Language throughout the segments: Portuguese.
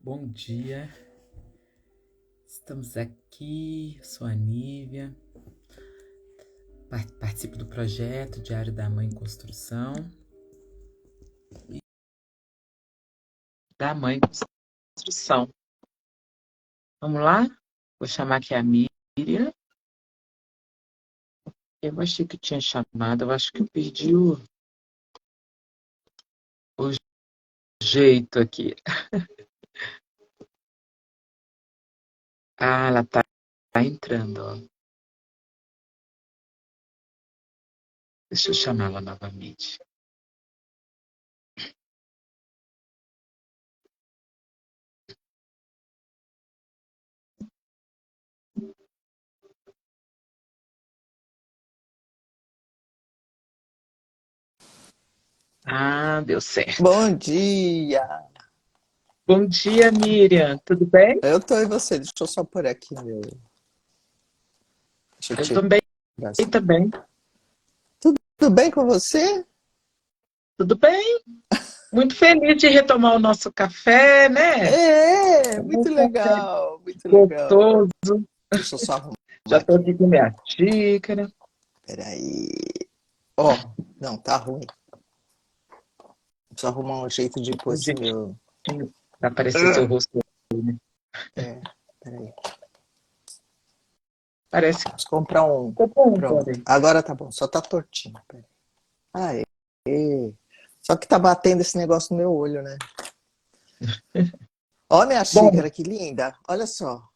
Bom dia. Estamos aqui, eu sou a Nívia, participo do projeto Diário da Mãe em Construção. Da Mãe em Construção. Vamos lá? Vou chamar aqui a Miriam. Eu achei que tinha chamado, eu acho que eu perdi o jeito aqui. Ah, ela tá entrando, ó. Deixa eu chamá-la novamente. Ah, deu certo. Bom dia! Bom dia, Miriam. Tudo bem? Eu tô e você? Deixa eu só pôr aqui meu. Deixa eu Eu tirar também, assim. também. Tudo bem com você? Tudo bem? Muito feliz de retomar o nosso café, né? É, Um muito café legal, muito legal. gostoso. Deixa eu só arrumar Já estou aqui. aqui com minha xícara. Peraí. Ó, não, tá ruim. Deixa eu arrumar um jeito de pôr Um esse jeitinho meu. para aparecer seu rosto. É, peraí. Parece que Preciso comprar um. ficou bom, Pronto. porém. Agora tá bom, só tá tortinho. Peraí. Ah, é. Só que tá batendo esse negócio no meu olho, né? Ó, minha Bom, xícara, que linda. Olha só.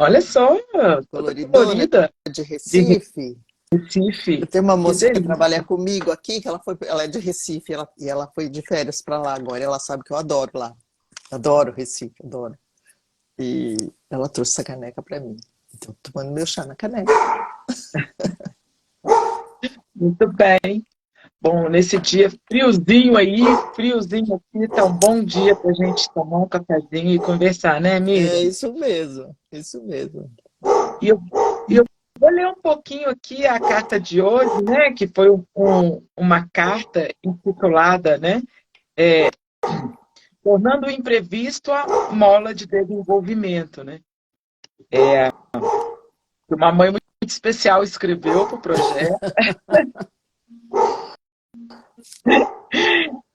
olha só, toda Coloridona, colorida, de de Recife. Eu Recife. tenho uma Que moça que trabalha delícia. comigo aqui, que ela é de Recife, e ela foi de férias para lá agora. E ela sabe que eu adoro lá. Adoro Recife, adoro. E ela trouxe essa caneca para mim. Então, tô tomando meu chá na caneca. Muito bem. Bom, nesse dia friozinho aí, friozinho aqui, tá um bom dia para a gente tomar um cafezinho e conversar, né, É Miriam? isso mesmo, isso mesmo. E eu vou ler um pouquinho aqui a carta de hoje, né, que foi uma carta intitulada, né, Tornando o Imprevisto a Mola de Desenvolvimento, né? Uma mãe muito especial escreveu para o projeto.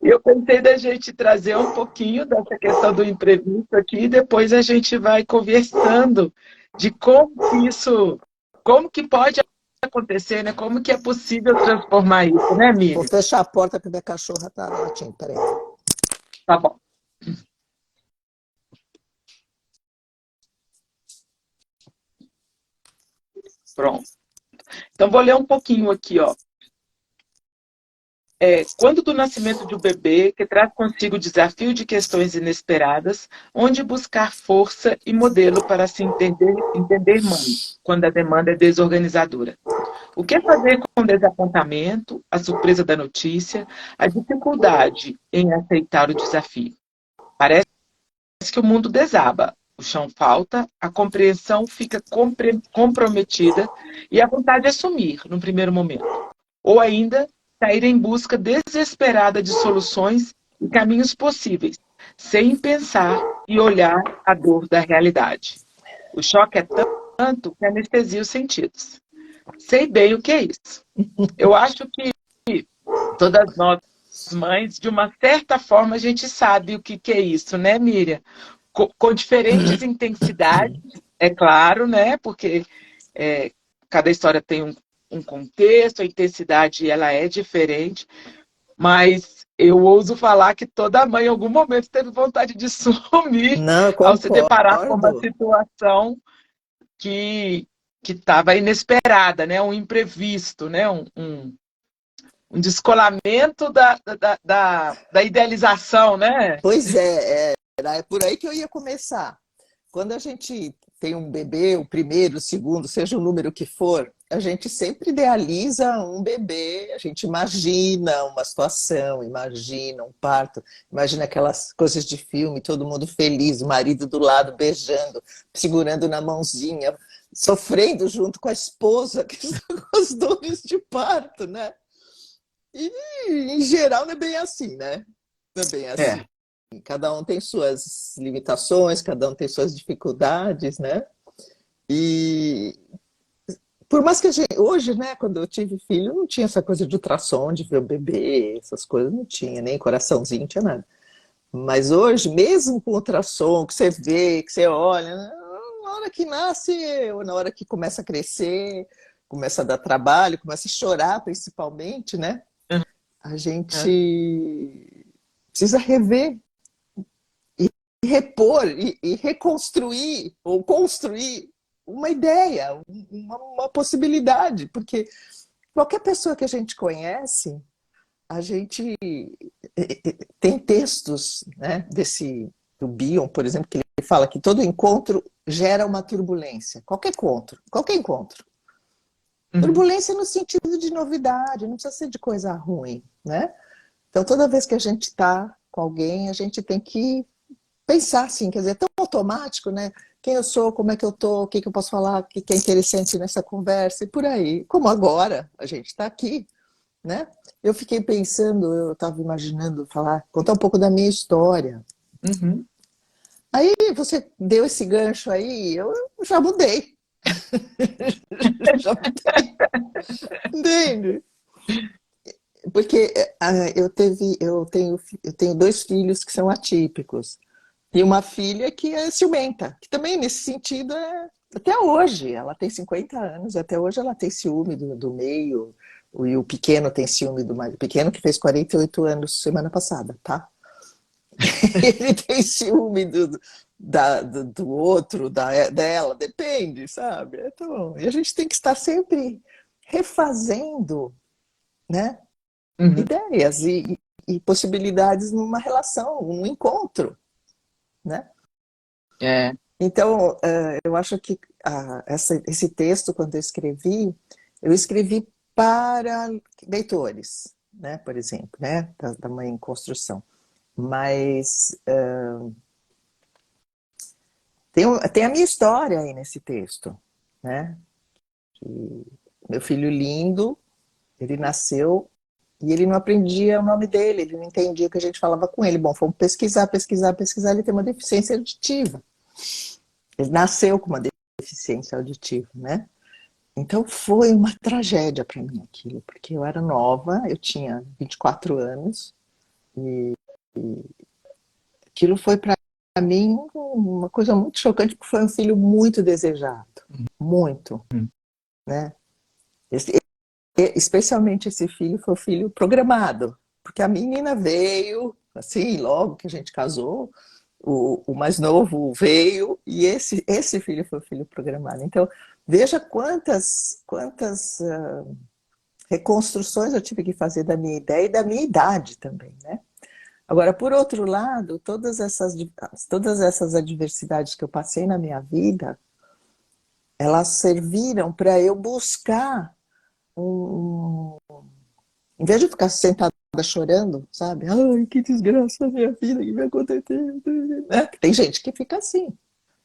E eu pensei da gente trazer um pouquinho dessa questão do imprevisto aqui e depois a gente vai conversando de como que pode acontecer, né? Como que é possível transformar isso, né, Vou Miriam? fechar a porta que minha cachorra tá latindo. Peraí. Tá bom, pronto. Então vou ler um pouquinho aqui, ó. Quando do nascimento de um bebê, que traz consigo o desafio de questões inesperadas, onde buscar força e modelo para se entender mãe, quando a demanda é desorganizadora. O que fazer com o desapontamento, a surpresa da notícia, a dificuldade em aceitar o desafio? Parece que o mundo desaba, o chão falta, a compreensão fica comprometida e a vontade é sumir no primeiro momento. Ou ainda, sair em busca desesperada de soluções e caminhos possíveis, sem pensar e olhar a dor da realidade. O choque é tanto que anestesia os sentidos. Sei bem o que é isso. Eu acho que todas nós, mães, de uma certa forma, a gente sabe o que é isso, né, Miriam? Com diferentes intensidades, é claro, né? Porque é, cada história tem um contexto, a intensidade ela é diferente, mas eu ouso falar que toda mãe em algum momento teve vontade de sumir Não, eu ao se deparar com uma concordo. situação que estava inesperada, né? Um imprevisto, né? Um descolamento da idealização, né? Pois é, é por aí que eu ia começar. Quando a gente tem um bebê, o primeiro, o segundo, seja o número que for, a gente sempre idealiza um bebê, a gente imagina uma situação, imagina um parto, imagina aquelas coisas de filme, todo mundo feliz, o marido do lado beijando, segurando na mãozinha, sofrendo junto com a esposa que está com as dores de parto, né? E em geral não é bem assim, né? Não é bem É, assim. cada um tem suas limitações, cada um tem suas dificuldades, né? E por mais que a gente, hoje, né, quando eu tive filho, não tinha essa coisa de ultrassom, de ver o bebê, essas coisas não tinha, nem coraçãozinho, não tinha nada. Mas hoje, mesmo com ultrassom, que você vê, que você olha, na hora que nasce, ou na hora que começa a crescer, começa a dar trabalho, começa a chorar, principalmente, né? A gente precisa rever e repor e reconstruir ou construir uma ideia, uma possibilidade, porque qualquer pessoa que a gente conhece, a gente tem textos, né, do Bion, por exemplo, que ele fala que todo encontro gera uma turbulência. Qualquer encontro, qualquer encontro. Turbulência no sentido de novidade, não precisa ser de coisa ruim, né? Então, toda vez que a gente está com alguém, a gente tem que pensar assim, quer dizer, é tão automático, né? Quem eu sou, como é que eu tô, o que eu posso falar, o que é interessante nessa conversa e por aí. Como agora, a gente está aqui, né? Eu fiquei pensando, eu estava imaginando falar, contar um pouco da minha história. Aí você deu esse gancho aí, eu já mudei. Já mudei. Entende? Porque eu tenho dois filhos que são atípicos. E uma filha que é ciumenta, que também nesse sentido até hoje, ela tem 50 anos, até hoje ela tem ciúme do meio, e o pequeno tem ciúme do mais. O pequeno que fez 48 anos semana passada, tá? Ele tem ciúme do outro, dela, depende, sabe? Então, e a gente tem que estar sempre refazendo, né? Ideias e possibilidades numa relação, um encontro, né? Então, eu acho que esse texto, quando eu escrevi para leitores, né, por exemplo, né, da Mãe em Construção. Mas tem a minha história aí nesse texto, né? Meu filho lindo, ele nasceu e ele não aprendia o nome dele, ele não entendia o que a gente falava com ele. Bom, fomos pesquisar, ele tem uma deficiência auditiva. Ele nasceu com uma deficiência auditiva, né? Então foi uma tragédia para mim aquilo, porque eu era nova, eu tinha 24 anos e aquilo foi para mim uma coisa muito chocante, porque foi um filho muito desejado, muito, né? Especialmente esse filho foi o filho programado, porque a menina veio, assim, logo que a gente casou, o mais novo veio, e esse filho foi o filho programado. Então, veja quantas reconstruções eu tive que fazer da minha ideia e da minha idade também, né? Agora, por outro lado, todas essas adversidades que eu passei na minha vida, elas serviram para eu buscar em vez de ficar sentada chorando, sabe? Ai, que desgraça a minha vida, que me aconteceu. Né? Tem gente que fica assim.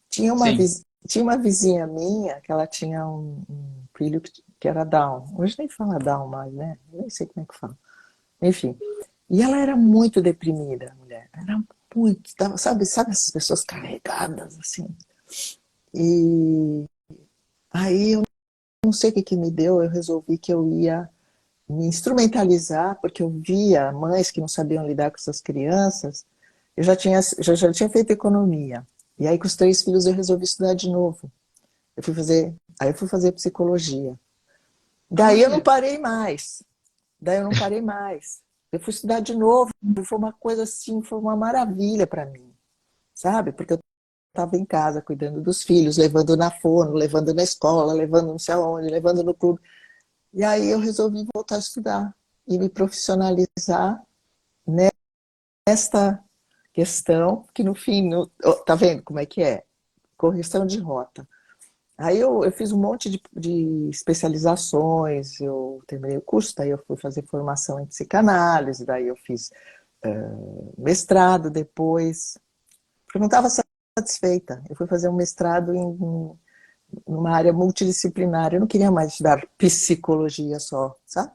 Tinha uma vizinha minha que ela tinha um filho que era Down. Hoje nem fala Down mais, né? Nem sei como é que fala. Enfim. E ela era muito deprimida, a mulher. Era muito, sabe essas pessoas carregadas, assim. E aí eu não sei o que me deu, eu resolvi que eu ia me instrumentalizar, porque eu via mães que não sabiam lidar com essas crianças. Eu já tinha feito economia. E aí, com os 3 filhos, eu resolvi estudar de novo. Aí eu fui fazer psicologia. Daí eu não parei mais. Eu fui estudar de novo. Foi uma coisa assim, foi uma maravilha para mim. Sabe? Porque eu estava em casa, cuidando dos filhos, levando na fono, levando na escola, levando não sei aonde, levando no clube. E aí eu resolvi voltar a estudar e me profissionalizar nesta questão, que no fim, tá vendo como é que é? Correção de rota. Aí eu fiz um monte de especializações, eu terminei o curso, daí eu fui fazer formação em psicanálise, daí eu fiz mestrado depois, porque eu não estava satisfeita. Eu fui fazer um mestrado numa área multidisciplinar, eu não queria mais estudar psicologia só, sabe?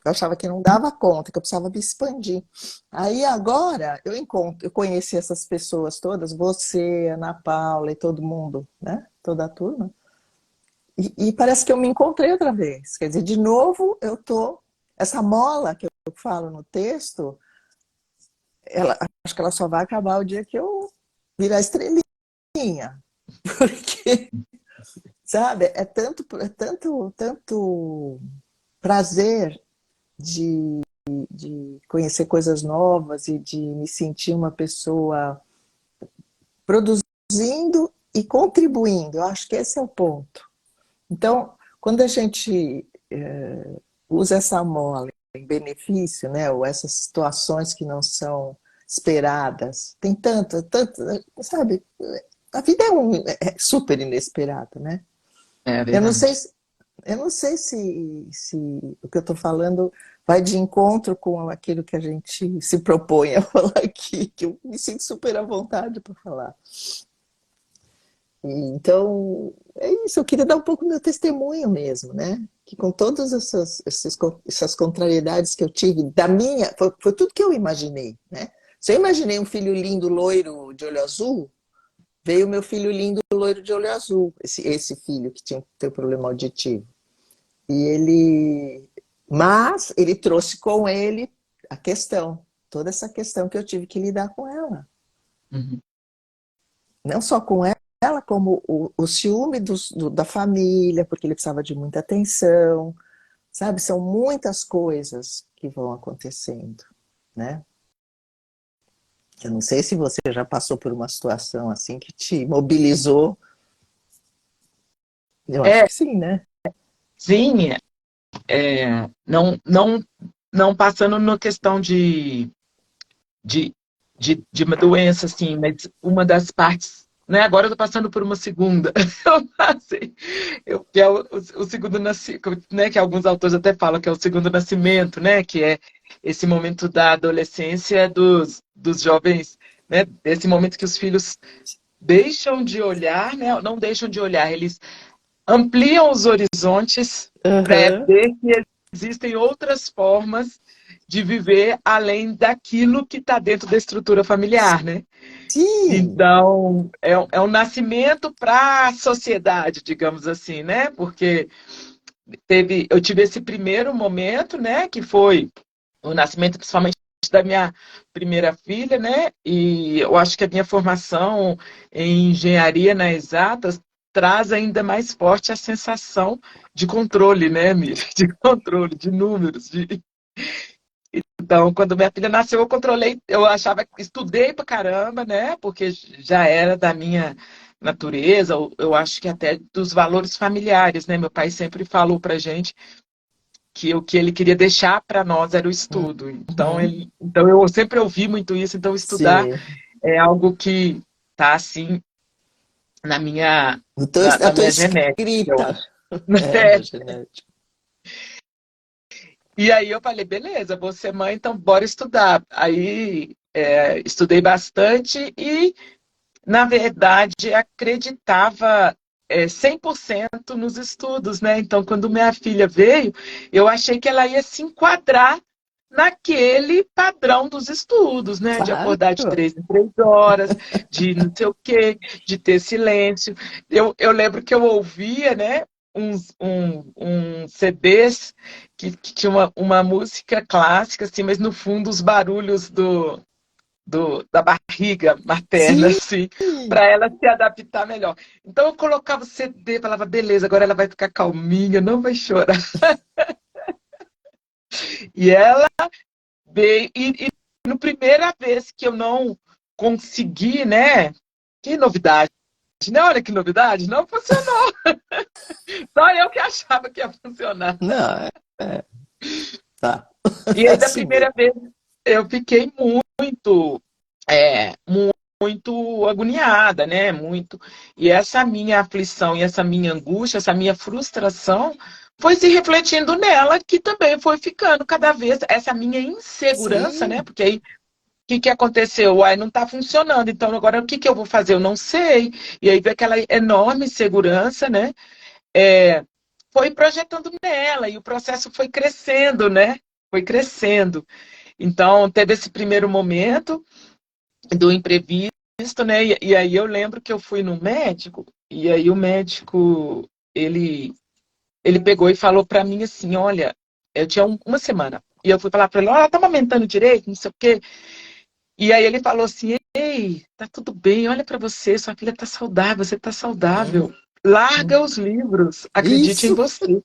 Eu achava que não dava conta, que eu precisava me expandir. Aí agora eu conheci essas pessoas todas, você, Ana Paula e todo mundo, né? Toda a turma. E parece que eu me encontrei outra vez. Quer dizer, de novo, eu tô. Essa mola que eu falo no texto, acho que ela só vai acabar o dia que eu virar estrelinha. Porque, sabe, tanto prazer de conhecer coisas novas e de me sentir uma pessoa produzindo e contribuindo. Eu acho que esse é o ponto. Então, quando a gente usa essa mola em benefício, né, ou essas situações que não são esperadas, tem tanto, sabe? A vida é super inesperada, né? É Eu não sei, verdade. eu não sei se o que eu estou falando vai de encontro com aquilo que a gente se propõe a falar aqui, que eu me sinto super à vontade para falar. Então, é isso, eu queria dar um pouco do meu testemunho mesmo, né? Que com todas essas contrariedades que eu tive, foi tudo que eu imaginei, né? Se eu imaginei um filho lindo, loiro, de olho azul, veio meu filho lindo, loiro, de olho azul, esse filho que tinha teu problema auditivo. Mas ele trouxe com ele a questão, toda essa questão que eu tive que lidar com ela. Uhum. Não só com ela, como o ciúme da família, porque ele precisava de muita atenção, sabe? São muitas coisas que vão acontecendo, né? Eu não sei se você já passou por uma situação assim que te mobilizou. Eu acho É, que sim, né? sim, não passando na questão de, de uma doença, assim, mas uma das partes, né? Agora eu tô passando por uma segunda. Eu passei, que é o segundo nascimento, né? Que alguns autores até falam que é o segundo nascimento, né? Que é esse momento da adolescência dos jovens, né? Esse momento que os filhos deixam de olhar, né? Não deixam de olhar, eles ampliam os horizontes para Aham. ver que existem outras formas de viver além daquilo que está dentro da estrutura familiar, né? Sim, Então, é um nascimento para a sociedade, digamos assim, né? Porque eu tive esse primeiro momento, né? Que foi o nascimento, principalmente da minha primeira filha, né? E eu acho que a minha formação em engenharia nas exatas traz ainda mais forte a sensação de controle, né, Miriam? De controle, de números. Então, quando minha filha nasceu, eu controlei, eu achava, estudei pra caramba, né? Porque já era da minha natureza, eu acho que até dos valores familiares, né? Meu pai sempre falou pra gente que o que ele queria deixar para nós era o estudo. uhum. Então eu sempre ouvi muito isso. Então estudar Sim. é algo que tá assim na minha Então, a na tua minha genética, eu escrita acho. na genética. E aí eu falei, beleza, vou ser mãe, então bora estudar. Aí estudei bastante e, na verdade, acreditava 100% nos estudos, né? Então, quando minha filha veio, eu achei que ela ia se enquadrar naquele padrão dos estudos, né? De Claro. acordar de 3 em 3 horas, de não sei o quê, de ter silêncio. Eu lembro que eu ouvia, né? Uns CDs que tinha uma música clássica, assim, mas no fundo os barulhos da barriga materna, Sim. assim, para ela se adaptar melhor. Então eu colocava o CD, falava, beleza, agora ela vai ficar calminha, não vai chorar. E ela veio, e no primeira vez que eu não consegui, né? Que novidade, né? Olha que novidade, não funcionou. Só eu que achava que ia funcionar. Não, tá. E É aí, da assim mesmo. primeira vez, eu fiquei muito, muito agoniada, né? Muito. E essa minha aflição e essa minha angústia, essa minha frustração foi se refletindo nela, que também foi ficando cada vez essa minha insegurança, né? Sim, Porque aí que aconteceu? Uai, não está funcionando. Então, agora o que eu vou fazer? Eu não sei. E aí veio aquela enorme insegurança, né? Foi projetando nela e o processo foi crescendo, né? foi crescendo. Então, teve esse primeiro momento do imprevisto, né? E aí eu lembro que eu fui no médico, e aí o médico, ele pegou e falou para mim assim, olha, eu tinha uma semana, e eu fui falar para ele, olha, ela tá amamentando direito, não sei o quê. E aí ele falou assim, ei, tá tudo bem, olha para você, sua filha tá saudável, você tá saudável. Larga os livros, acredite em Isso. você.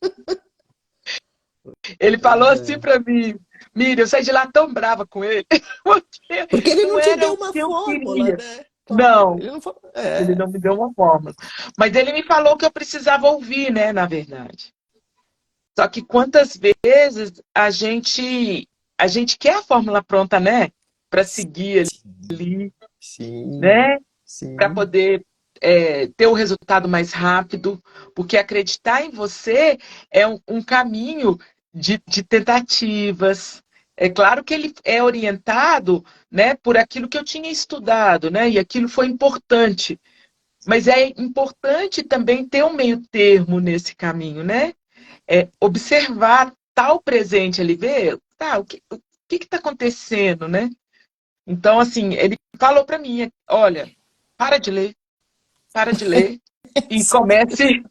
Ele falou assim É. para mim, Miriam, eu saí de lá tão brava com ele, porque Porque ele não não te era deu o uma que eu fórmula, queria. né? Claro, Não, ele não falou. ele É, não me deu uma fórmula. Mas ele me falou que eu precisava ouvir, né, na verdade. Só que quantas vezes a gente quer a fórmula pronta, né, para seguir sim, ali, sim, né, para sim, poder ter o resultado mais rápido, porque acreditar em você é um caminho de tentativas. É claro que ele é orientado, né, por aquilo que eu tinha estudado, né, e aquilo foi importante. Mas é importante também ter um meio termo nesse caminho, né? Observar tal presente ali, ver, tá, o que está acontecendo, né? Então, assim, ele falou para mim, olha, para de ler, para de ler e isso mesmo. comece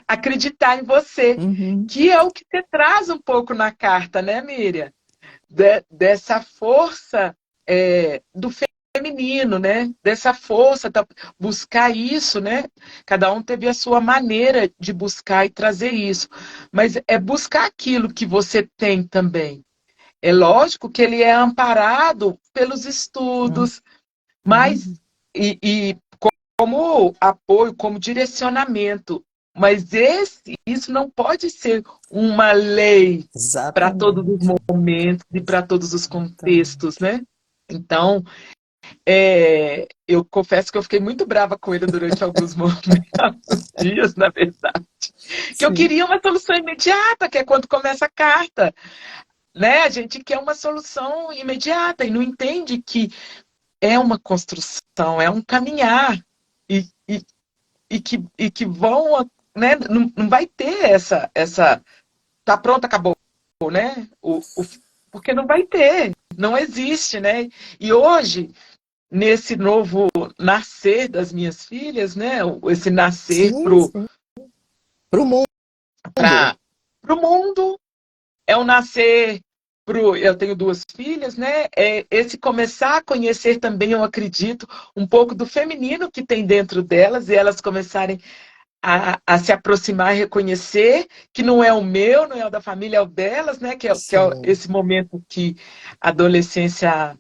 a acreditar em você, Uhum. que é o que você traz um pouco na carta, né, Miriam? Dessa força do feminino, né? Dessa força, buscar isso, né? Cada um teve a sua maneira de buscar e trazer isso, mas é buscar aquilo que você tem também. É lógico que ele é amparado pelos estudos, mas Uhum. e como apoio, como direcionamento. Mas isso não pode ser uma lei para todos os Exatamente. momentos e para todos os contextos, Exatamente. né? Então, eu confesso que eu fiquei muito brava com ele durante alguns momentos, dias, na verdade, que eu Sim, queria uma solução imediata, que é quando começa a carta, né? A gente quer uma solução imediata e não entende que é uma construção, é um caminhar e que vão, né? Não vai ter essa tá pronto, acabou, né? Porque não vai ter, não existe, né? E hoje, nesse novo nascer das minhas filhas, né? Esse nascer sim, sim. Para o mundo. para o mundo, é um nascer pro. Eu tenho duas filhas, né? É esse começar a conhecer também, eu acredito, um pouco do feminino que tem dentro delas e elas começarem a se aproximar e reconhecer que não é o meu, não é o da família, é o delas, né? Que é Sim, esse momento que a adolescência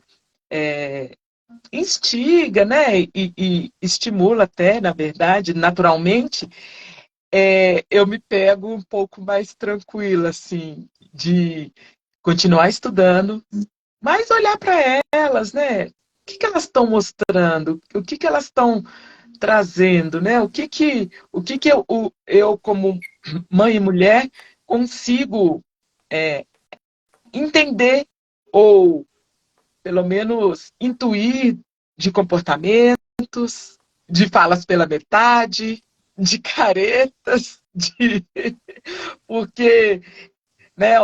instiga, né? E estimula até, na verdade, naturalmente. Eu me pego um pouco mais tranquila, assim, de continuar estudando, mas olhar para elas, né? O que elas estão mostrando? O que elas estão trazendo, né? O que que eu, como mãe e mulher, consigo entender ou, pelo menos, intuir de comportamentos, de falas pela metade, de caretas, porque, né,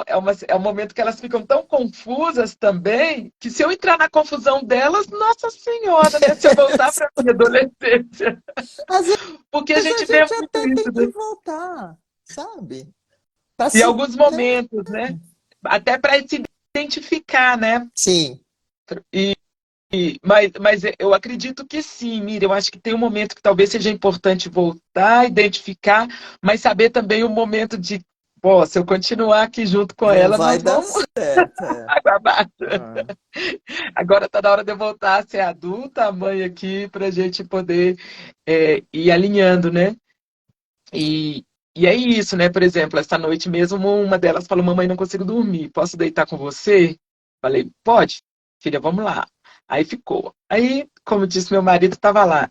é um momento que elas ficam tão confusas também, que se eu entrar na confusão delas, nossa senhora, né? Se eu voltar para a minha adolescência, às porque a vezes a gente vê gente muito até tem isso, que né? voltar, sabe? Para Em se, alguns né? momentos, né? Até para se identificar, né? Sim, Mas eu acredito que sim, Miriam. Eu acho que tem um momento que talvez seja importante voltar, identificar, mas saber também o momento de, pô, se eu continuar aqui junto com não ela, vai nós dar vamos certo. É. água abaixo. Ah, Agora está na hora de eu voltar a ser adulta, a mãe aqui, para a gente poder ir alinhando, né? E, e é isso, né? Por exemplo, essa noite mesmo, uma delas falou: Mamãe, não consigo dormir, posso deitar com você? Falei: Pode, filha, vamos lá. Aí ficou. Aí, como disse meu marido, estava lá.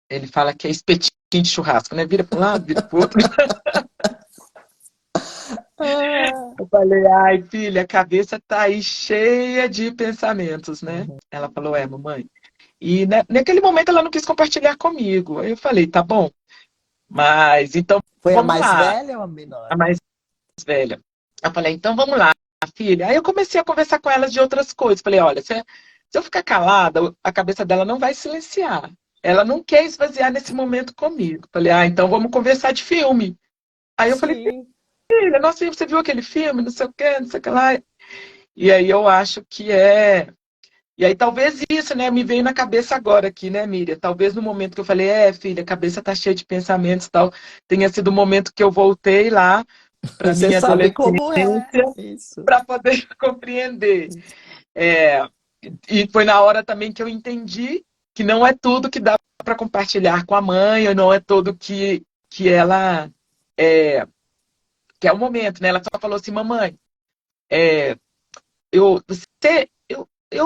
Ele fala que é espetinho de churrasco, né? Vira para um lado, vira para o outro. ah, Eu falei: Ai, filha, a cabeça tá aí cheia de pensamentos, né? uhum. Ela falou: Mamãe. E naquele momento ela não quis compartilhar comigo. Aí eu falei: Tá bom, mas então Foi a vamos mais lá. velha ou a A menor? mais velha. Eu falei: Então vamos lá, filha. Aí eu comecei a conversar com ela de outras coisas. Falei, olha, se eu ficar calada, a cabeça dela não vai silenciar. Ela não quer esvaziar nesse momento comigo. Falei, então vamos conversar de filme. Aí eu falei, Sim. filha, nossa, você viu aquele filme, não sei o quê, não sei o que lá. E aí eu acho que é. E aí talvez isso, né, me veio na cabeça agora aqui, né, Miriam? Talvez no momento que eu falei, filha, a cabeça tá cheia de pensamentos e tal, tenha sido o momento que eu voltei lá para Você minha sabe adolescência como é isso. para poder compreender. É, e foi na hora também que eu entendi que não é tudo que dá para compartilhar com a mãe, ou não é tudo que ela é, que é o momento, né? Ela só falou assim, mamãe, é, eu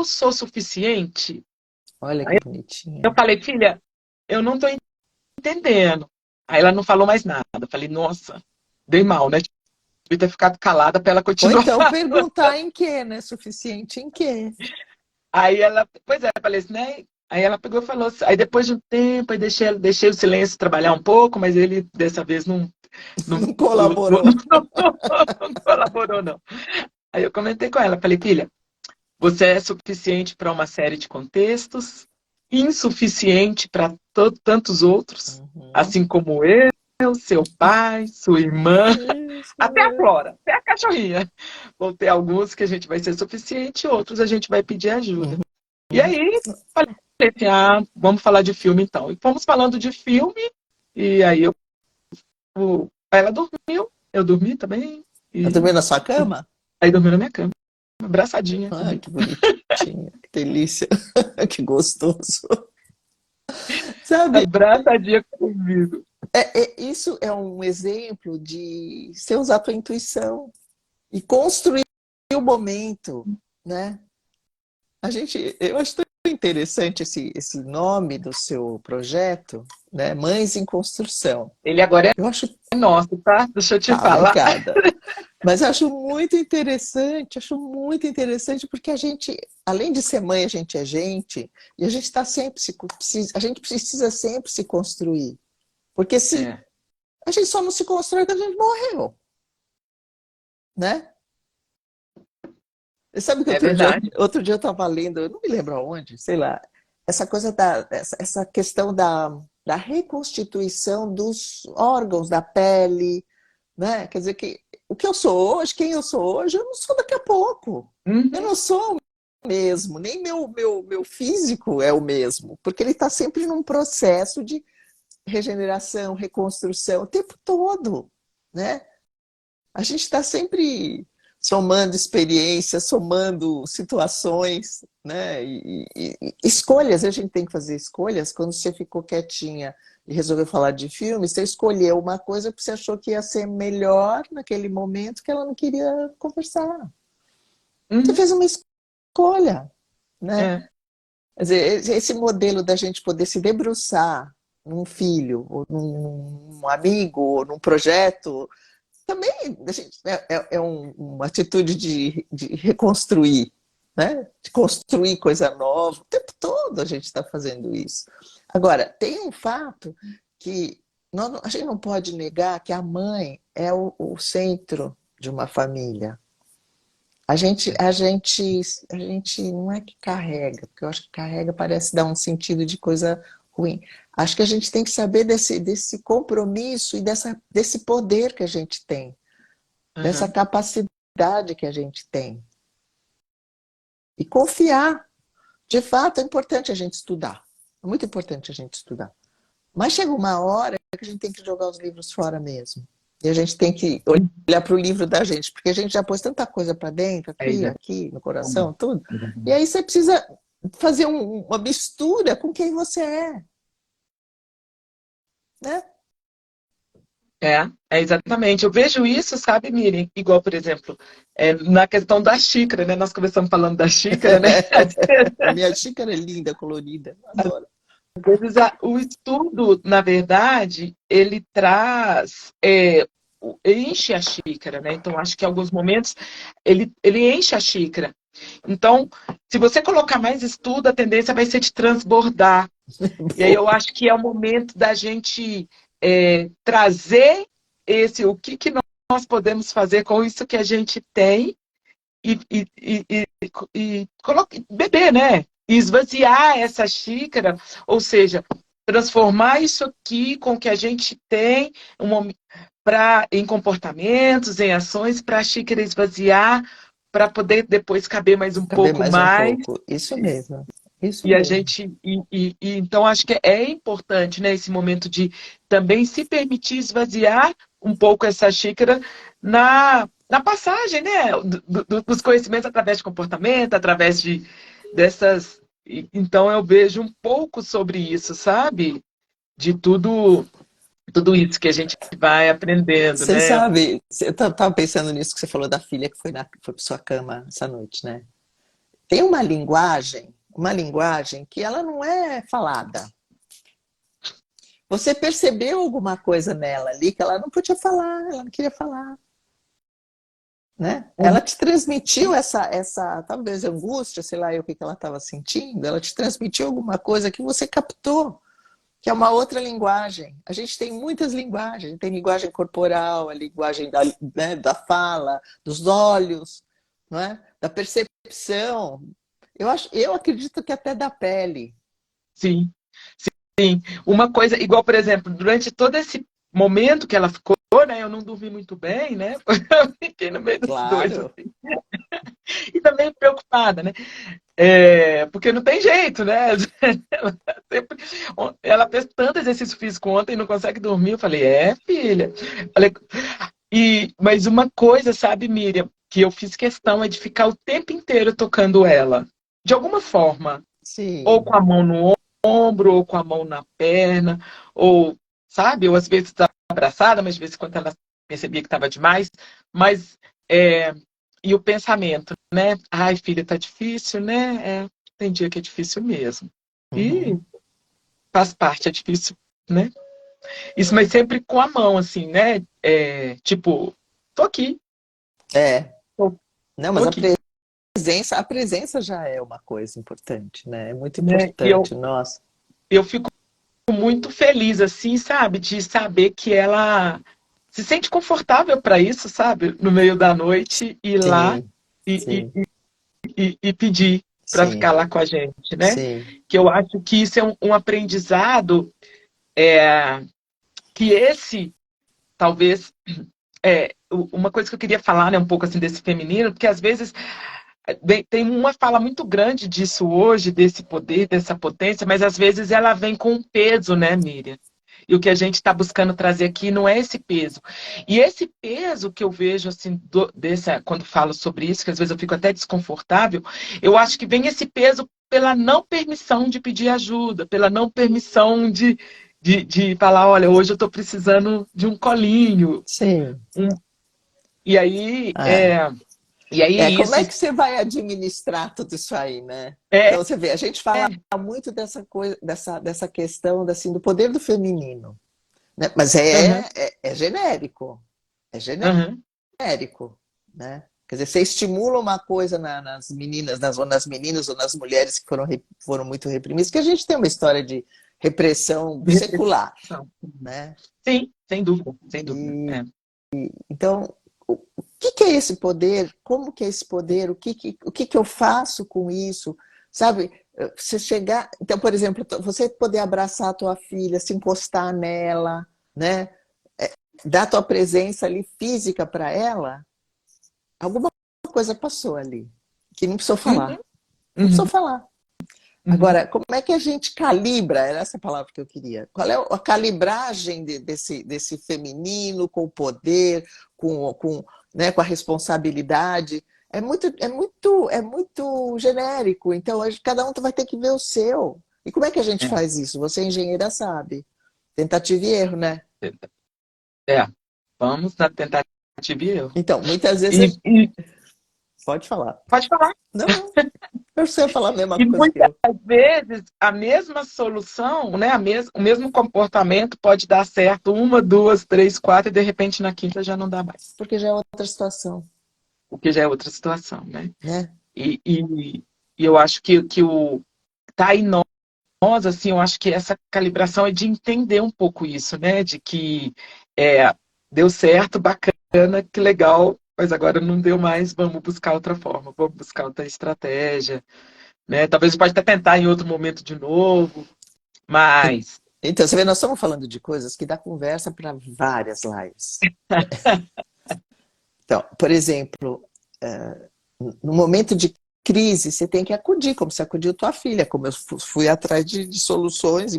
sou suficiente. Olha que Aí eu bonitinha. falei, filha, eu não estou entendendo. Aí ela não falou mais nada. Eu falei, nossa, dei mal, né? Devia ter ficado calada para ela Ou continuar então falando. perguntar em quê, né? Suficiente em quê? Aí ela, pois é, eu falei assim, né? Aí ela pegou e falou assim, aí depois de um tempo, aí deixei o silêncio trabalhar um pouco, mas ele dessa vez não, Não não, não, colaborou. não colaborou, não. Aí eu comentei com ela, falei, filha, você é suficiente para uma série de contextos, insuficiente para tantos outros, Uhum. assim como eu, seu pai, sua irmã, Isso, até a é. Flora, até a cachorrinha. Vão ter alguns que a gente vai ser suficiente, outros a gente vai pedir ajuda. E Uhum. aí, falei assim, vamos falar de filme então. E fomos falando de filme, e aí ela dormiu, eu dormi também, Ela e dormiu na sua cama? aí dormiu na minha cama, abraçadinha Ai, comigo. que bonitinha, que delícia, que gostoso. Sabe, Abraçadinha comigo. isso é um exemplo de você usar a tua intuição e construir o momento, né? Eu acho tão interessante esse nome do seu projeto, né? Mães em Construção. Ele agora Eu acho, é nosso, tá? Deixa eu te tá, falar. obrigada. Mas eu acho muito interessante porque a gente, além de ser mãe, a gente é gente, e a gente está sempre a gente precisa sempre se construir. Porque se É, a gente só não se constrói quando a gente morreu, né? Você sabe que é verdade. outro dia eu estava lendo, eu não me lembro aonde, sei lá, essa coisa essa questão da reconstituição dos órgãos da pele, né? Quer dizer que o que eu sou hoje, quem eu sou hoje, eu não sou daqui a pouco. Eu Uhum, não sou o mesmo, nem meu físico é o mesmo, porque ele está sempre num processo de regeneração, reconstrução, o tempo todo, né? A gente está sempre somando experiências, somando situações, né? Escolhas, a gente tem que fazer escolhas. Quando você ficou quietinha e resolveu falar de filme, você escolheu uma coisa que você achou que ia ser melhor naquele momento que ela não queria conversar. Você uhum, fez uma escolha, né? é, Quer dizer, esse modelo da gente poder se debruçar num filho, ou num amigo, ou num projeto, também a gente, uma atitude de reconstruir, né? De construir coisa nova. O tempo todo a gente está fazendo isso. Agora, tem um fato que a gente não pode negar que a mãe é o centro de uma família. A gente não é que carrega, porque eu acho que carrega parece dar um sentido de coisa ruim. Acho que a gente tem que saber desse compromisso e desse poder que a gente tem, dessa uhum, capacidade que a gente tem. E confiar. De fato, é importante a gente estudar. É muito importante a gente estudar. Mas chega uma hora que a gente tem que jogar os livros fora mesmo. E a gente tem que uhum. olhar para o livro da gente, porque a gente já pôs tanta coisa para dentro, É, aqui, exato. aqui, no coração, tudo. E aí você precisa fazer uma mistura com quem você é, né? É, exatamente. Eu vejo isso, sabe, Miriam? Igual, por exemplo, na questão da xícara, né? Nós começamos falando da xícara, né? A minha xícara é linda, colorida, adoro. Às vezes o estudo, na verdade, ele traz, enche a xícara, né? Então, acho que em alguns momentos ele enche a xícara. Então, se você colocar mais estudo, a tendência vai ser de transbordar. E aí eu acho que é o momento da gente trazer o que nós podemos fazer com isso que a gente tem beber, né? E esvaziar essa xícara, ou seja, transformar isso aqui com o que a gente tem em comportamentos, em ações, para a xícara esvaziar, para poder depois caber mais um Caber pouco mais um mais. pouco. Isso mesmo. Isso E a mesmo. gente, então acho que é importante, né, esse momento de também se permitir esvaziar um pouco essa xícara na passagem, né, dos conhecimentos através de comportamento, através dessas. Então eu vejo um pouco sobre isso, sabe? De tudo isso que a gente vai aprendendo, Você né? sabe, eu estava pensando nisso que você falou da filha que foi para sua cama essa noite, né? Tem uma linguagem que ela não é falada. Você percebeu alguma coisa nela ali que ela não podia falar, ela não queria falar, né? Ela te transmitiu essa talvez angústia, sei lá o que ela estava sentindo, ela te transmitiu alguma coisa que você captou, que é uma outra linguagem. A gente tem muitas linguagens, tem linguagem corporal, a linguagem né, da fala, dos olhos, não é? Da percepção. Eu acredito que até da pele. Sim, sim. Uma coisa, igual, por exemplo, durante todo esse momento que ela ficou, né? Eu não dormi muito bem, né? Eu fiquei no meio dos dois, Claro, assim. E também preocupada, né? Porque não tem jeito, né? Ela, sempre... ela fez tanto exercício físico ontem e não consegue dormir. Eu falei, filha. Falei... Mas uma coisa, sabe, Miriam, que eu fiz questão é de ficar o tempo inteiro tocando ela. De alguma forma. Ou sim. com a mão no ombro, ou com a mão na perna, ou, sabe, ou às vezes abraçada, mas de vez em quando ela percebia que estava demais. Mas, e o pensamento, né? Ai, filha, tá difícil, né? Tem dia que é difícil mesmo. E Uhum. faz parte, é difícil, né? Isso, mas sempre com a mão, assim, né? Tipo, tô aqui, É, tô, não, tô mas aqui, a presença já é uma coisa importante, né? É muito né? E importante, nossa. eu fico muito feliz, assim, sabe? De saber que ela se sente confortável para isso, sabe? No meio da noite, ir lá Sim, e, sim, e pedir para ficar sim, lá com a gente, né? sim, Que eu acho que isso é um aprendizado que esse, talvez, uma coisa que eu queria falar, né, um pouco assim desse feminino, porque às vezes tem uma fala muito grande disso hoje, desse poder, dessa potência, mas às vezes ela vem com um peso, né, Miriam? E o que a gente está buscando trazer aqui não é esse peso. E esse peso que eu vejo, assim, quando falo sobre isso, que às vezes eu fico até desconfortável, eu acho que vem esse peso pela não permissão de pedir ajuda, pela não permissão de falar, olha, hoje eu estou precisando de um colinho. sim. Um, e aí, É. Como isso é que você vai administrar tudo isso aí, né? é, Então você vê, a gente fala muito dessa coisa, dessa questão assim, do poder do feminino, né? Mas aham, é genérico, é aham, genérico, né? Quer dizer, você estimula uma coisa nas meninas, nas meninas ou nas mulheres que foram muito reprimidas, que a gente tem uma história de repressão de secular, repetição. né? Sim, sem dúvida, sem dúvida. E então, o que é esse poder? Como que é esse poder? O que eu faço com isso? Sabe? Você chegar. Então, por exemplo, você poder abraçar a tua filha, se encostar nela, né? Dar a tua presença ali física para ela, alguma coisa passou ali, que não precisou Uhum, falar. Não precisou uhum, falar. uhum. Agora, como é que a gente calibra? Era essa a palavra que eu queria. Qual é a calibragem desse feminino com o poder, né, com a responsabilidade? É muito genérico. Então, cada um vai ter que ver o seu. E como é que a gente faz isso? Você, engenheira, sabe. Tentativa e erro, né? É, vamos na tentativa e erro. Então, muitas vezes. E Pode falar. pode falar. Não, não. Eu sei falar a mesma E coisa que muitas eu. vezes a mesma solução, né, o mesmo comportamento pode dar certo uma, duas, três, quatro, e de repente na quinta já não dá mais. Porque já é outra situação, O que já é outra situação, né? né? E, e, e eu acho que o tá em nós, assim, eu acho que essa calibração é de entender um pouco isso, né? De que deu certo, bacana, que legal, mas agora não deu mais, vamos buscar outra forma, vamos buscar outra estratégia, né? Talvez pode até tentar em outro momento de novo, mas Então, você vê, nós estamos falando de coisas que dá conversa para várias lives. Então, por exemplo, no momento de crise, você tem que acudir, como você acudiu tua filha, como eu fui atrás de soluções,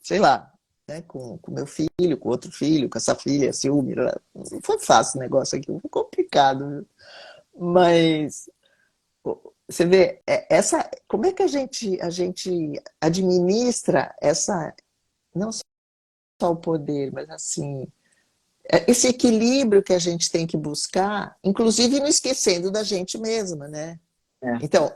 sei lá, né, com meu filho, com outro filho, com essa filha, ciúme. Não foi fácil o negócio aqui, foi complicado. Viu? Mas você vê, como é que a gente administra essa, não só o poder, mas assim, esse equilíbrio que a gente tem que buscar, inclusive não esquecendo da gente mesma, né? é, Então,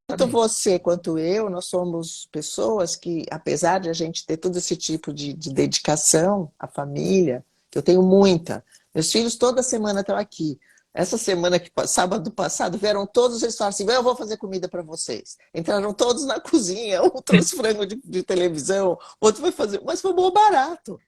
tanto exatamente. você quanto eu, nós somos pessoas que, apesar de a gente ter todo esse tipo de dedicação à família, que eu tenho muita, meus filhos toda semana estão aqui. Essa semana, sábado passado, vieram todos, eles falaram assim, eu vou fazer comida para vocês. Entraram todos na cozinha, um trouxe frango de televisão, outro vai fazer, mas foi bom barato.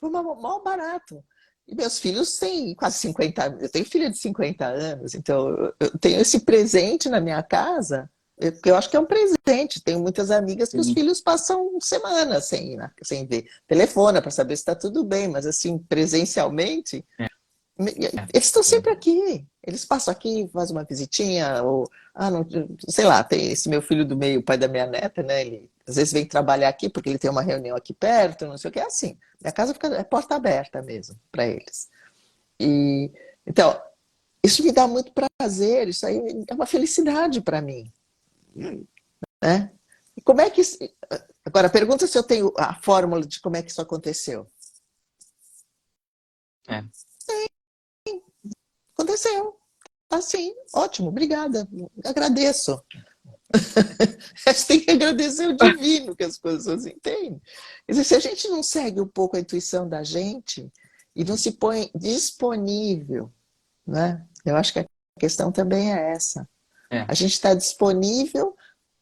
Foi mal barato. E meus filhos têm quase 50 anos. Eu tenho filha de 50 anos, então eu tenho esse presente na minha casa, porque eu acho que é um presente. Tenho muitas amigas que os Sim, filhos passam semanas sem ver. Telefona para saber se está tudo bem, mas assim, presencialmente, é, eles estão sempre aqui. Eles passam aqui, fazem uma visitinha, ou, não, sei lá, tem esse meu filho do meio, o pai da minha neta, né? Ele às vezes vem trabalhar aqui porque ele tem uma reunião aqui perto, não sei o que, é assim. Minha casa fica porta aberta mesmo para eles. E então, isso me dá muito prazer, isso aí é uma felicidade para mim, né? E como é que agora pergunta se eu tenho a fórmula de como é que isso aconteceu. é. Aconteceu. Assim, ótimo, obrigada. Agradeço. A gente tem que agradecer o divino que as coisas assim têm. Quer dizer, se a gente não segue um pouco a intuição da gente e não se põe disponível, né? Eu acho que a questão também é essa. É. A gente está disponível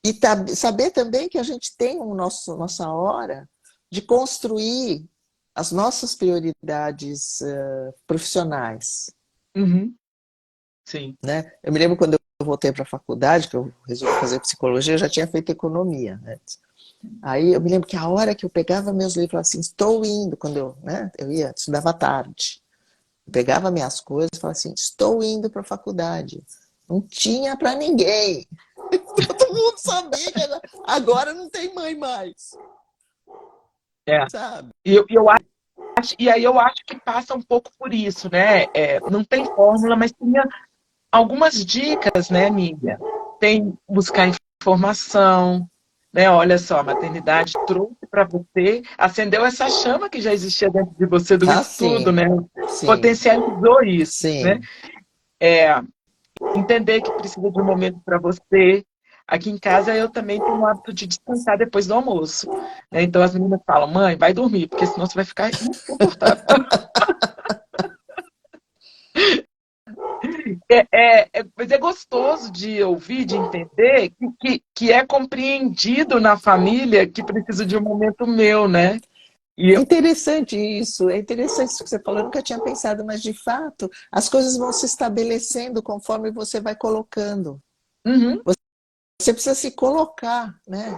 e saber também que a gente tem nossa hora de construir as nossas prioridades profissionais. Uhum, sim. Né? Eu me lembro quando eu voltei para a faculdade, que eu resolvi fazer psicologia, eu já tinha feito economia antes. Aí eu me lembro que a hora que eu pegava meus livros, eu falava assim, estou indo, quando eu ia, estudava à tarde. Eu pegava minhas coisas e falava assim, estou indo para a faculdade. Não tinha para ninguém. Todo mundo sabia que agora não tem mãe mais, É. sabe? Eu acho, e aí eu acho que passa um pouco por isso, né? Não tem fórmula, mas tinha algumas dicas, né, amiga? Tem buscar informação, né? Olha só, a maternidade trouxe para você, acendeu essa chama que já existia dentro de você do Ah, estudo, sim, né? sim, Potencializou isso, né? sim. Entender que precisa de um momento para você. Aqui em casa eu também tenho o hábito de descansar depois do almoço, né? Então as meninas falam, mãe, vai dormir, porque senão você vai ficar insuportável. Mas é gostoso de ouvir, de entender que é compreendido na família que precisa de um momento meu, né? E É interessante isso, é interessante isso que você falou, eu nunca tinha pensado, mas de fato as coisas vão se estabelecendo conforme você vai colocando. uhum, Você precisa se colocar, né?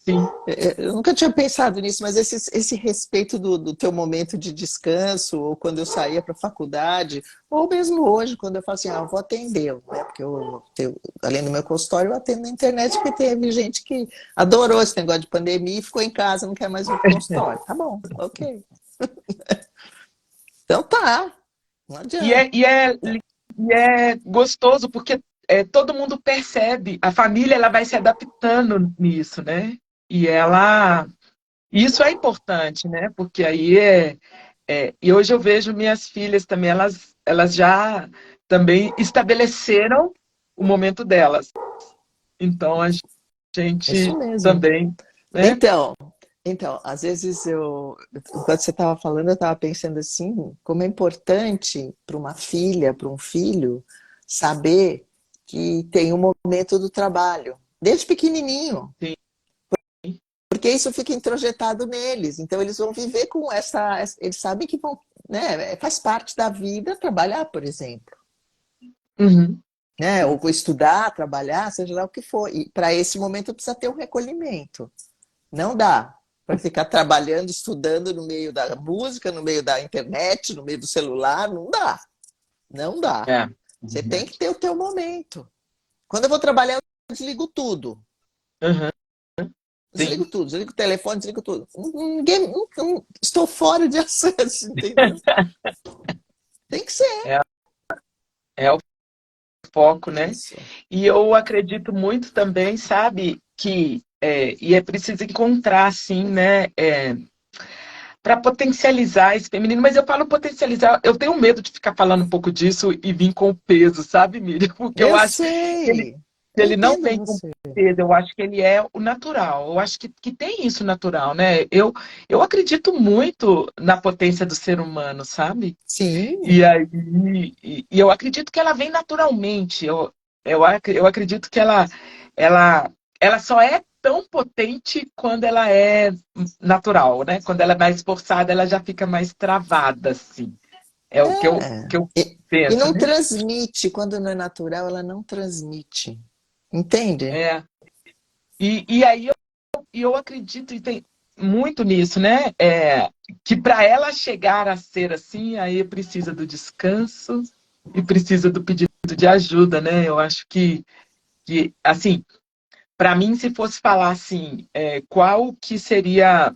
sim. Eu nunca tinha pensado nisso, mas esse respeito do teu momento de descanso, ou quando eu saía para a faculdade, ou mesmo hoje, quando eu falo assim, eu vou atender, né? Porque além do meu consultório, eu atendo na internet, porque teve gente que adorou esse negócio de pandemia e ficou em casa, não quer mais ir para o consultório. Tá bom, ok. Então tá, não E adianta. é, e é, e é gostoso porque todo mundo percebe, a família ela vai se adaptando nisso, né? E ela. Isso é importante, né? Porque aí e hoje eu vejo minhas filhas também, elas já também estabeleceram o momento delas. Então a Isso gente mesmo. também, né? Então, às vezes enquanto você estava falando, eu estava pensando assim, como é importante para uma filha, para um filho, saber que tem um momento do trabalho, desde pequenininho, Sim, porque isso fica introjetado neles. Então eles vão viver com eles sabem que vão, né, faz parte da vida trabalhar, por exemplo. Uhum. né? Ou Sim. estudar, trabalhar, seja lá o que for. E para esse momento precisa ter um recolhimento. Não dá para ficar trabalhando, estudando no meio da música, no meio da internet, no meio do celular, não dá. Não dá. É, Você tem que verdade. ter o teu momento. Quando eu vou trabalhar, eu desligo tudo. Uhum. Desligo Sim. tudo, desligo o telefone, desligo tudo. Ninguém, estou fora de acesso, entendeu? Tem que ser É, é o foco, né? isso. E eu acredito muito também, sabe, que e é preciso encontrar, assim, né, para potencializar esse feminino. Mas eu falo potencializar, eu tenho medo de ficar falando um pouco disso e vir com o peso, sabe, Miriam? Porque eu Eu acho que ele, sei. Eu ele não entendo vem com você. peso, eu acho que ele é o natural. Eu acho que tem isso natural, né? Eu acredito muito na potência do ser humano, sabe? E Sim. aí, e eu acredito que ela vem naturalmente. Eu acredito que ela, ela só é tão potente quando ela é natural, né? Quando ela é mais forçada, ela já fica mais travada, assim. É o É. que eu E penso, não né? transmite. Quando não é natural, ela não transmite. Entende? É. E aí eu acredito e tem muito nisso, né? Que para ela chegar a ser assim, aí precisa do descanso e precisa do pedido de ajuda, né? Eu acho que assim, para mim, se fosse falar assim, qual que seria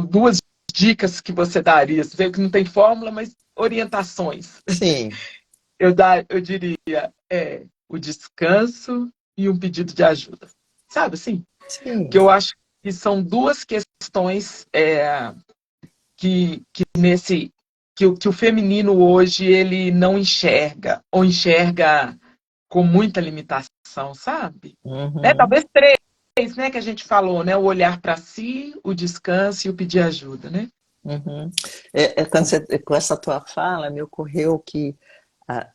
duas dicas que você daria? Você vê que não tem fórmula, mas orientações. Sim. Eu diria o descanso e um pedido de ajuda. Sabe assim? Que Sim. eu acho que são duas questões que nesse que o feminino hoje ele não enxerga ou enxerga com muita limitação, sabe? Né? Uhum. Talvez três, né, que a gente falou, né? O olhar para si, o descanso e o pedir ajuda, né? Uhum. Com essa tua fala, me ocorreu que a,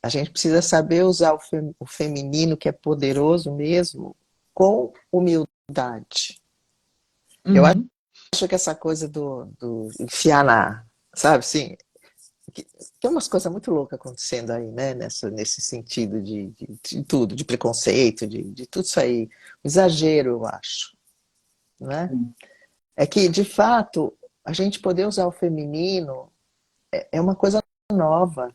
a gente precisa saber usar o feminino, que é poderoso mesmo, com humildade. Eu Uhum, acho que essa coisa do enfiar na, sabe, assim, que, tem umas coisas muito loucas acontecendo aí, né, nesse sentido de tudo, de preconceito, de tudo isso aí. Um exagero, eu acho, né? É que, de fato, a gente poder usar o feminino é uma coisa nova,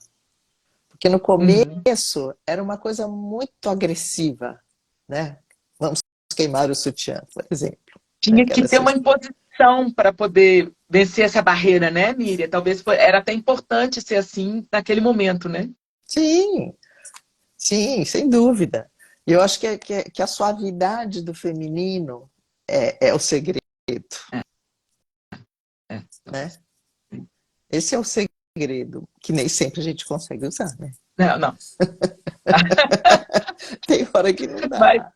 porque no uhum. começo era uma coisa muito agressiva, né? Vamos queimar o sutiã, por exemplo. Né? Tinha Que que era ter essa... uma imposição para poder vencer essa barreira, né, Miriam? Talvez era até importante ser assim naquele momento, né? Sim, sim, sem dúvida. E eu acho que a suavidade do feminino é o segredo, É. né? Esse é o segredo, que nem sempre a gente consegue usar, né? Não, não. Tem hora que não Mas, dá.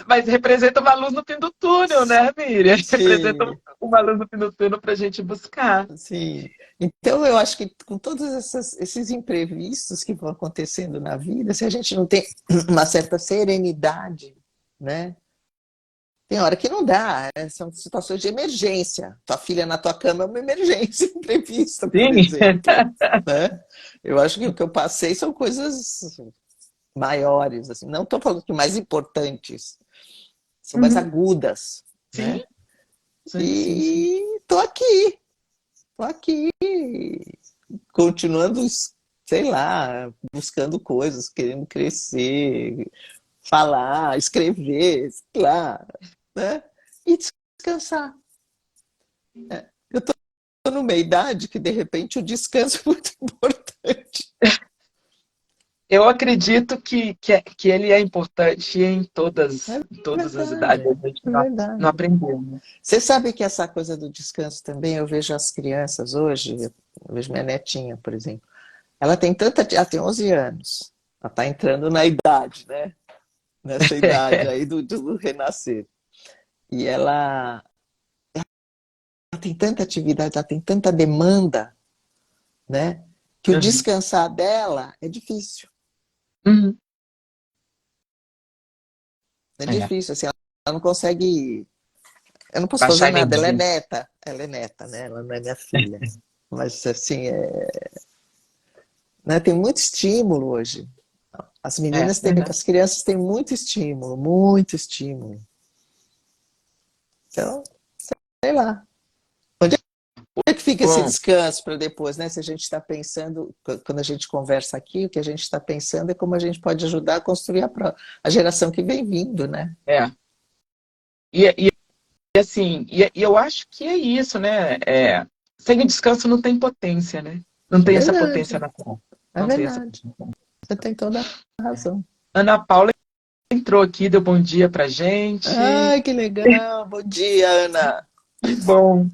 mas representa uma luz no fim do túnel, né, Miriam? Representa Sim, uma luz no fim do túnel para a gente buscar. sim. Então, eu acho que com todos esses imprevistos que vão acontecendo na vida, se a gente não tem uma certa serenidade, né? Tem hora que não dá, são situações de emergência. Tua filha na tua cama é uma emergência imprevista, por Sim. exemplo. Né? Eu acho que o que eu passei são coisas maiores, assim. Não estou falando que mais importantes, são mais Uhum. agudas, Sim, né? sim, sim, sim. E tô aqui, continuando, sei lá, buscando coisas, querendo crescer, falar, escrever, sei lá, né? E descansar. Eu estou numa idade que, de repente, o descanso é muito importante. Eu acredito que ele é importante É em todas as verdade, idades. A gente é não verdade. aprendeu, né? Você sabe que essa coisa do descanso também, eu vejo as crianças hoje, eu vejo minha netinha, por exemplo, ela tem 11 anos, ela está entrando na idade, né? Nessa idade aí do renascer. E ela tem tanta atividade, ela tem tanta demanda, né? Que o Uhum. descansar dela é difícil. Uhum. É É, difícil, assim, ela não consegue. Eu não posso baixar fazer a nada, energia. ela é neta, né? Ela não é minha filha. Mas assim, né? Tem muito estímulo hoje. As meninas têm, Verdade. as crianças têm muito estímulo, muito estímulo. Então, sei lá. Onde é que fica esse Bom, descanso para depois, né? Se a gente está pensando, quando a gente conversa aqui, o que a gente está pensando é como a gente pode ajudar a construir a geração que vem vindo, né? é. E assim, e eu acho que é isso, né? Sem o descanso não tem potência, né? Não É tem essa potência verdade, natural. é Não tem essa verdade. potência. Você tem toda a razão. Ana Paula entrou aqui, deu bom dia pra gente. Ai, que legal. Bom dia, Ana. Que bom.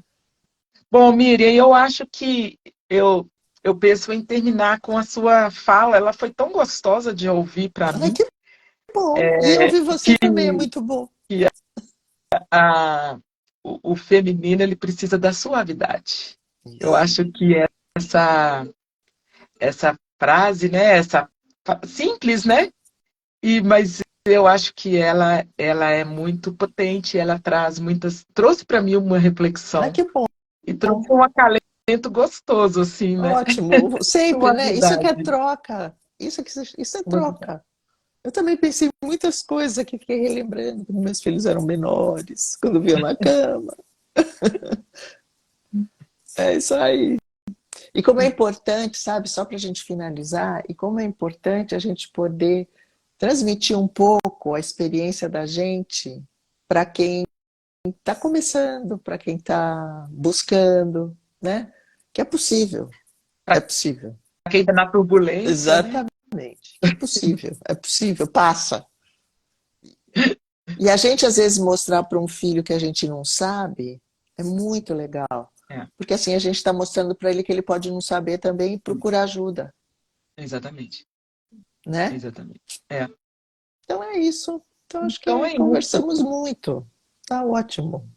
Bom, Miriam, eu acho que eu, eu penso em terminar com a sua fala. Ela foi tão gostosa de ouvir para Ai, mim, que bom. E ouvir você também é muito bom. que a, o feminino ele precisa da suavidade. Eu Isso. acho que essa, essa frase, né, simples, né? Mas eu acho que ela é muito potente, ela traz trouxe para mim uma Ai, reflexão que bom. e trouxe um acalento gostoso, assim, né? Ótimo. Sempre, né? Isso é que é Suavidade. troca. Isso é troca. Eu também pensei em muitas coisas aqui, fiquei relembrando quando meus filhos eram menores, quando viam na cama. É isso aí. E como é importante, sabe, só para a gente finalizar, e como é importante a gente poder transmitir um pouco a experiência da gente para quem está começando, para quem está buscando, né? Que é possível, é Para possível. quem está na turbulência, né? Exatamente, é possível, passa. E a gente, às vezes, mostrar para um filho que a gente não sabe é muito legal. É, Porque assim a gente está mostrando para ele que ele pode não saber também e procurar ajuda, exatamente, né? exatamente. É. Então é isso. Então acho Então que é isso. conversamos muito. Tá ótimo.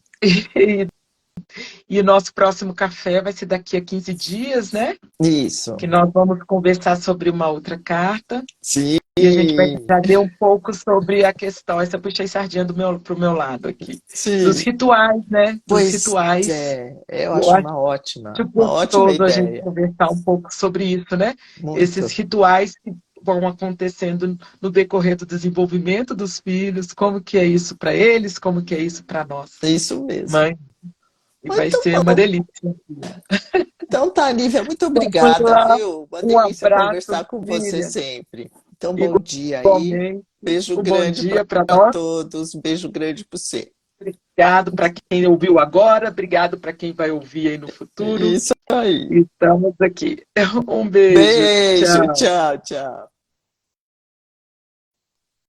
E o nosso próximo café vai ser daqui a 15 dias, né? Que Isso. nós vamos conversar sobre uma outra carta. Sim, E a gente vai trazer um pouco sobre a questão, essa eu puxei sardinha pro meu lado aqui, dos sim. rituais, né? Dos Pois rituais. é, eu Eu acho acho uma ótima gostoso a gente ideia. conversar um pouco sobre isso, né? Esses Muito. rituais que vão acontecendo no decorrer do desenvolvimento dos filhos, como que é isso para eles, como que é isso para nós, Isso mesmo. mãe. E vai Muito ser uma bom. delícia. Então tá, Nívia, muito Vamos obrigada, lá. viu? Uma Um delícia abraço, conversar com você Miriam. sempre. Então, bom dia aí. Igualmente. Beijo Um bom grande dia para para nós. todos. Beijo grande para você. Obrigado para quem ouviu agora, obrigado para quem vai ouvir aí no futuro. Isso aí. Estamos aqui. Um beijo. Beijo, Tchau. tchau, tchau.